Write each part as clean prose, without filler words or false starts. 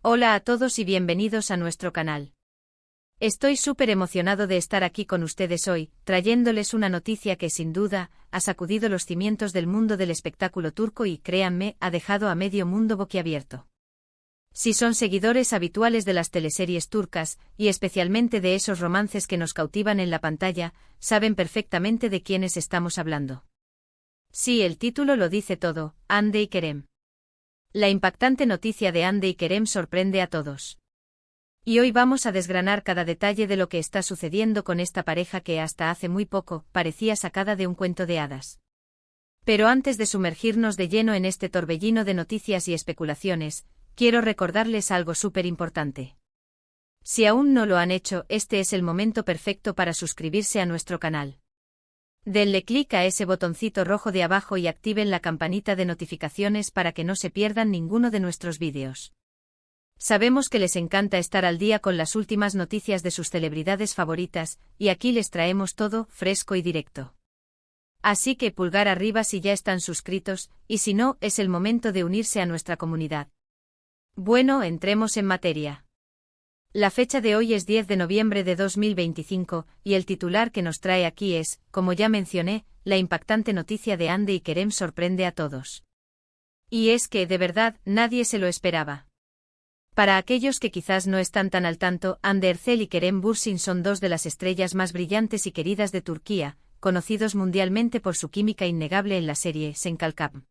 Hola a todos y bienvenidos a nuestro canal. Estoy súper emocionado de estar aquí con ustedes hoy, trayéndoles una noticia que sin duda ha sacudido los cimientos del mundo del espectáculo turco y, créanme, ha dejado a medio mundo boquiabierto. Si son seguidores habituales de las teleseries turcas, y especialmente de esos romances que nos cautivan en la pantalla, saben perfectamente de quiénes estamos hablando. Sí, el título lo dice todo, Hande y Kerem. La impactante noticia de Hande y Kerem sorprende a todos. Y hoy vamos a desgranar cada detalle de lo que está sucediendo con esta pareja que hasta hace muy poco parecía sacada de un cuento de hadas. Pero antes de sumergirnos de lleno en este torbellino de noticias y especulaciones, quiero recordarles algo súper importante. Si aún no lo han hecho, este es el momento perfecto para suscribirse a nuestro canal. Denle clic a ese botoncito rojo de abajo y activen la campanita de notificaciones para que no se pierdan ninguno de nuestros vídeos. Sabemos que les encanta estar al día con las últimas noticias de sus celebridades favoritas, y aquí les traemos todo, fresco y directo. Así que pulgar arriba si ya están suscritos, y si no, es el momento de unirse a nuestra comunidad. Bueno, entremos en materia. La fecha de hoy es 10 de noviembre de 2025, y el titular que nos trae aquí es, como ya mencioné, la impactante noticia de Hande y Kerem sorprende a todos. Y es que, de verdad, nadie se lo esperaba. Para aquellos que quizás no están tan al tanto, Hande Erçel y Kerem Bürsin son dos de las estrellas más brillantes y queridas de Turquía, conocidos mundialmente por su química innegable en la serie Sen Kalkam.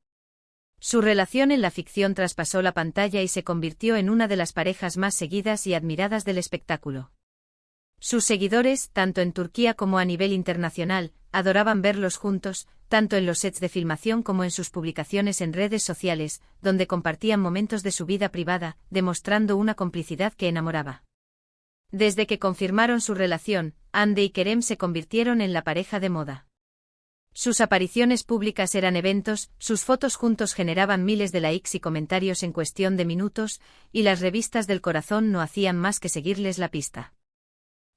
Su relación en la ficción traspasó la pantalla y se convirtió en una de las parejas más seguidas y admiradas del espectáculo. Sus seguidores, tanto en Turquía como a nivel internacional, adoraban verlos juntos, tanto en los sets de filmación como en sus publicaciones en redes sociales, donde compartían momentos de su vida privada, demostrando una complicidad que enamoraba. Desde que confirmaron su relación, Hande y Kerem se convirtieron en la pareja de moda. Sus apariciones públicas eran eventos, sus fotos juntos generaban miles de likes y comentarios en cuestión de minutos, y las revistas del corazón no hacían más que seguirles la pista.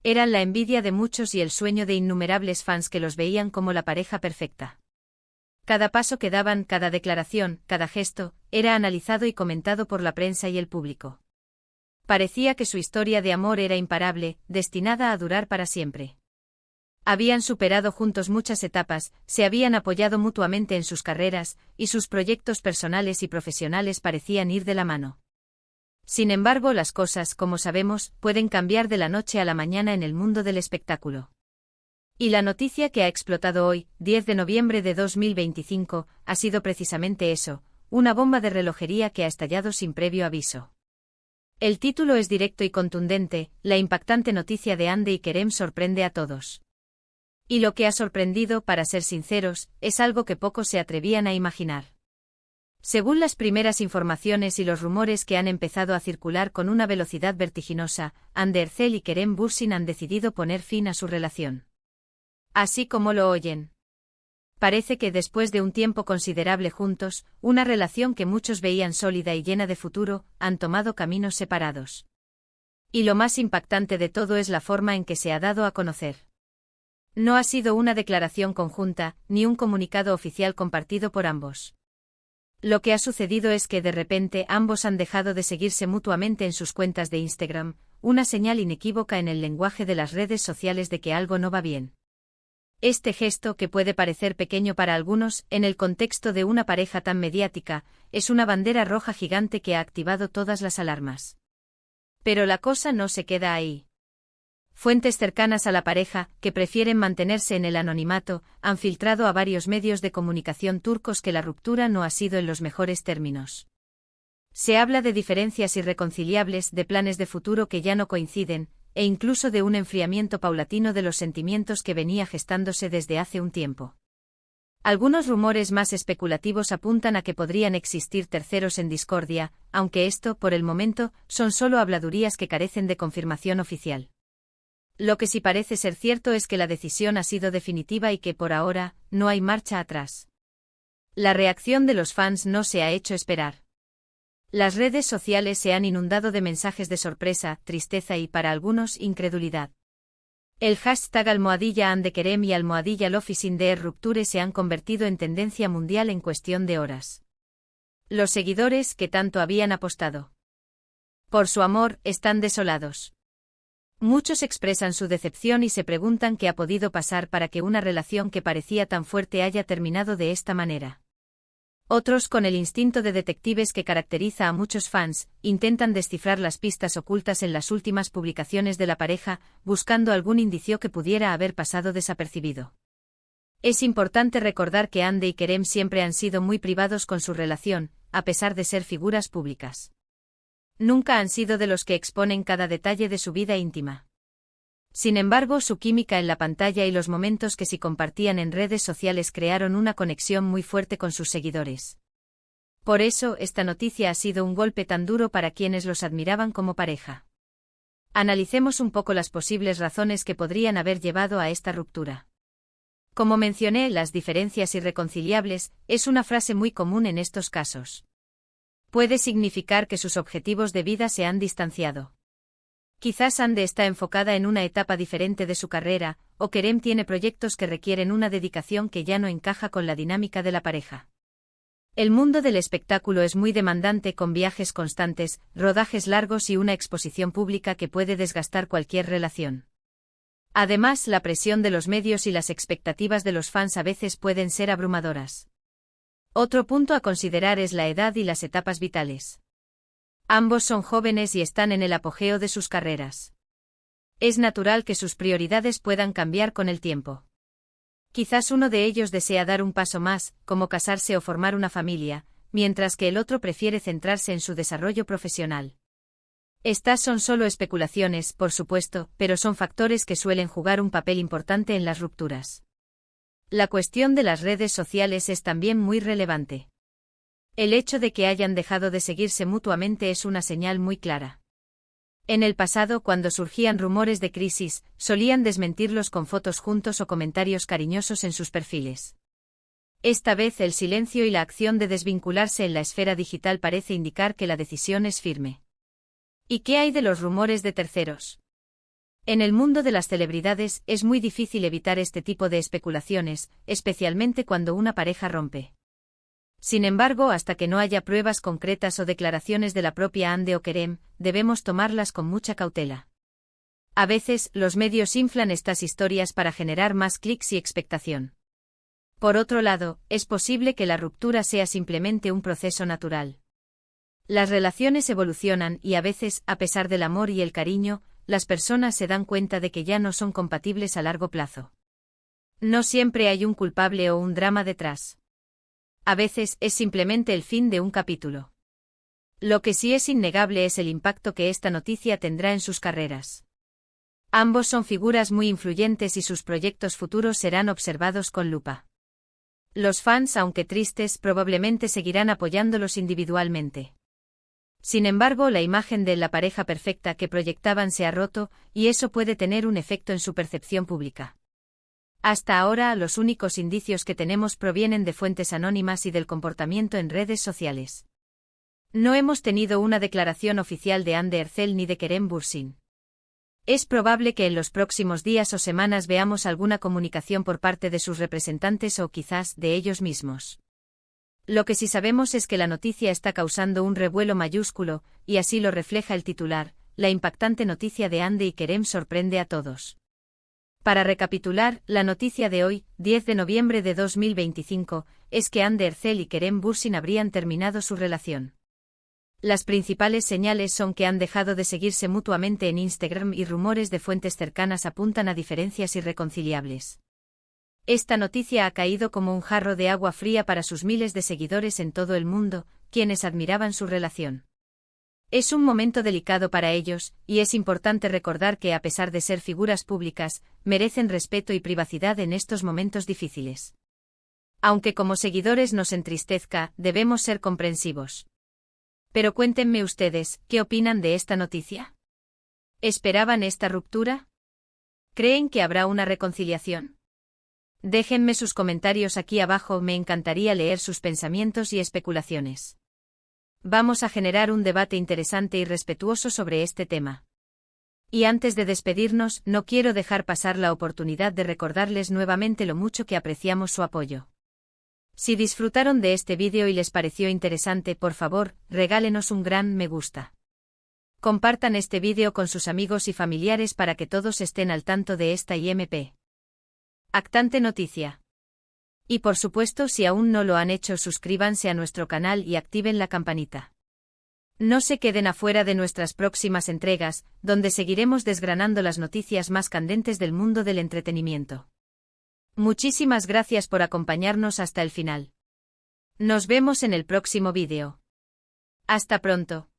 Eran la envidia de muchos y el sueño de innumerables fans que los veían como la pareja perfecta. Cada paso que daban, cada declaración, cada gesto, era analizado y comentado por la prensa y el público. Parecía que su historia de amor era imparable, destinada a durar para siempre. Habían superado juntos muchas etapas, se habían apoyado mutuamente en sus carreras, y sus proyectos personales y profesionales parecían ir de la mano. Sin embargo, las cosas, como sabemos, pueden cambiar de la noche a la mañana en el mundo del espectáculo. Y la noticia que ha explotado hoy, 10 de noviembre de 2025, ha sido precisamente eso, una bomba de relojería que ha estallado sin previo aviso. El título es directo y contundente, la impactante noticia de Hande y Kerem sorprende a todos. Y lo que ha sorprendido, para ser sinceros, es algo que pocos se atrevían a imaginar. Según las primeras informaciones y los rumores que han empezado a circular con una velocidad vertiginosa, Hande Erçel y Kerem Bürsin han decidido poner fin a su relación. Así como lo oyen. Parece que después de un tiempo considerable juntos, una relación que muchos veían sólida y llena de futuro, han tomado caminos separados. Y lo más impactante de todo es la forma en que se ha dado a conocer. No ha sido una declaración conjunta, ni un comunicado oficial compartido por ambos. Lo que ha sucedido es que de repente ambos han dejado de seguirse mutuamente en sus cuentas de Instagram, una señal inequívoca en el lenguaje de las redes sociales de que algo no va bien. Este gesto, que puede parecer pequeño para algunos, en el contexto de una pareja tan mediática, es una bandera roja gigante que ha activado todas las alarmas. Pero la cosa no se queda ahí. Fuentes cercanas a la pareja, que prefieren mantenerse en el anonimato, han filtrado a varios medios de comunicación turcos que la ruptura no ha sido en los mejores términos. Se habla de diferencias irreconciliables, de planes de futuro que ya no coinciden, e incluso de un enfriamiento paulatino de los sentimientos que venía gestándose desde hace un tiempo. Algunos rumores más especulativos apuntan a que podrían existir terceros en discordia, aunque esto, por el momento, son solo habladurías que carecen de confirmación oficial. Lo que sí parece ser cierto es que la decisión ha sido definitiva y que por ahora, no hay marcha atrás. La reacción de los fans no se ha hecho esperar. Las redes sociales se han inundado de mensajes de sorpresa, tristeza y, para algunos, incredulidad. El hashtag #Hande Kerem y #LoveIsInTheRupture se han convertido en tendencia mundial en cuestión de horas. Los seguidores que tanto habían apostado Por su amor, están desolados. Muchos expresan su decepción y se preguntan qué ha podido pasar para que una relación que parecía tan fuerte haya terminado de esta manera. Otros, con el instinto de detectives que caracteriza a muchos fans, intentan descifrar las pistas ocultas en las últimas publicaciones de la pareja, buscando algún indicio que pudiera haber pasado desapercibido. Es importante recordar que Hande y Kerem siempre han sido muy privados con su relación, a pesar de ser figuras públicas. Nunca han sido de los que exponen cada detalle de su vida íntima. Sin embargo, su química en la pantalla y los momentos que sí compartían en redes sociales crearon una conexión muy fuerte con sus seguidores. Por eso, esta noticia ha sido un golpe tan duro para quienes los admiraban como pareja. Analicemos un poco las posibles razones que podrían haber llevado a esta ruptura. Como mencioné, las diferencias irreconciliables es una frase muy común en estos casos. Puede significar que sus objetivos de vida se han distanciado. Quizás Hande está enfocada en una etapa diferente de su carrera, o Kerem tiene proyectos que requieren una dedicación que ya no encaja con la dinámica de la pareja. El mundo del espectáculo es muy demandante, con viajes constantes, rodajes largos y una exposición pública que puede desgastar cualquier relación. Además, la presión de los medios y las expectativas de los fans a veces pueden ser abrumadoras. Otro punto a considerar es la edad y las etapas vitales. Ambos son jóvenes y están en el apogeo de sus carreras. Es natural que sus prioridades puedan cambiar con el tiempo. Quizás uno de ellos desea dar un paso más, como casarse o formar una familia, mientras que el otro prefiere centrarse en su desarrollo profesional. Estas son solo especulaciones, por supuesto, pero son factores que suelen jugar un papel importante en las rupturas. La cuestión de las redes sociales es también muy relevante. El hecho de que hayan dejado de seguirse mutuamente es una señal muy clara. En el pasado, cuando surgían rumores de crisis, solían desmentirlos con fotos juntos o comentarios cariñosos en sus perfiles. Esta vez el silencio y la acción de desvincularse en la esfera digital parece indicar que la decisión es firme. ¿Y qué hay de los rumores de terceros? En el mundo de las celebridades es muy difícil evitar este tipo de especulaciones, especialmente cuando una pareja rompe. Sin embargo, hasta que no haya pruebas concretas o declaraciones de la propia Hande o Kerem, debemos tomarlas con mucha cautela. A veces, los medios inflan estas historias para generar más clics y expectación. Por otro lado, es posible que la ruptura sea simplemente un proceso natural. Las relaciones evolucionan y a veces, a pesar del amor y el cariño, las personas se dan cuenta de que ya no son compatibles a largo plazo. No siempre hay un culpable o un drama detrás. A veces es simplemente el fin de un capítulo. Lo que sí es innegable es el impacto que esta noticia tendrá en sus carreras. Ambos son figuras muy influyentes y sus proyectos futuros serán observados con lupa. Los fans, aunque tristes, probablemente seguirán apoyándolos individualmente. Sin embargo, la imagen de la pareja perfecta que proyectaban se ha roto, y eso puede tener un efecto en su percepción pública. Hasta ahora, los únicos indicios que tenemos provienen de fuentes anónimas y del comportamiento en redes sociales. No hemos tenido una declaración oficial de Hande Erçel ni de Kerem Bürsin. Es probable que en los próximos días o semanas veamos alguna comunicación por parte de sus representantes o quizás de ellos mismos. Lo que sí sabemos es que la noticia está causando un revuelo mayúsculo, y así lo refleja el titular: la impactante noticia de Hande y Kerem sorprende a todos. Para recapitular, la noticia de hoy, 10 de noviembre de 2025, es que Hande Erçel y Kerem Bürsin habrían terminado su relación. Las principales señales son que han dejado de seguirse mutuamente en Instagram y rumores de fuentes cercanas apuntan a diferencias irreconciliables. Esta noticia ha caído como un jarro de agua fría para sus miles de seguidores en todo el mundo, quienes admiraban su relación. Es un momento delicado para ellos, y es importante recordar que a pesar de ser figuras públicas, merecen respeto y privacidad en estos momentos difíciles. Aunque como seguidores nos entristezca, debemos ser comprensivos. Pero cuéntenme ustedes, ¿qué opinan de esta noticia? ¿Esperaban esta ruptura? ¿Creen que habrá una reconciliación? Déjenme sus comentarios aquí abajo, me encantaría leer sus pensamientos y especulaciones. Vamos a generar un debate interesante y respetuoso sobre este tema. Y antes de despedirnos, no quiero dejar pasar la oportunidad de recordarles nuevamente lo mucho que apreciamos su apoyo. Si disfrutaron de este vídeo y les pareció interesante, por favor, regálenos un gran me gusta. Compartan este vídeo con sus amigos y familiares para que todos estén al tanto de esta impactante noticia. Y por supuesto, si aún no lo han hecho, suscríbanse a nuestro canal y activen la campanita. No se queden afuera de nuestras próximas entregas, donde seguiremos desgranando las noticias más candentes del mundo del entretenimiento. Muchísimas gracias por acompañarnos hasta el final. Nos vemos en el próximo vídeo. Hasta pronto.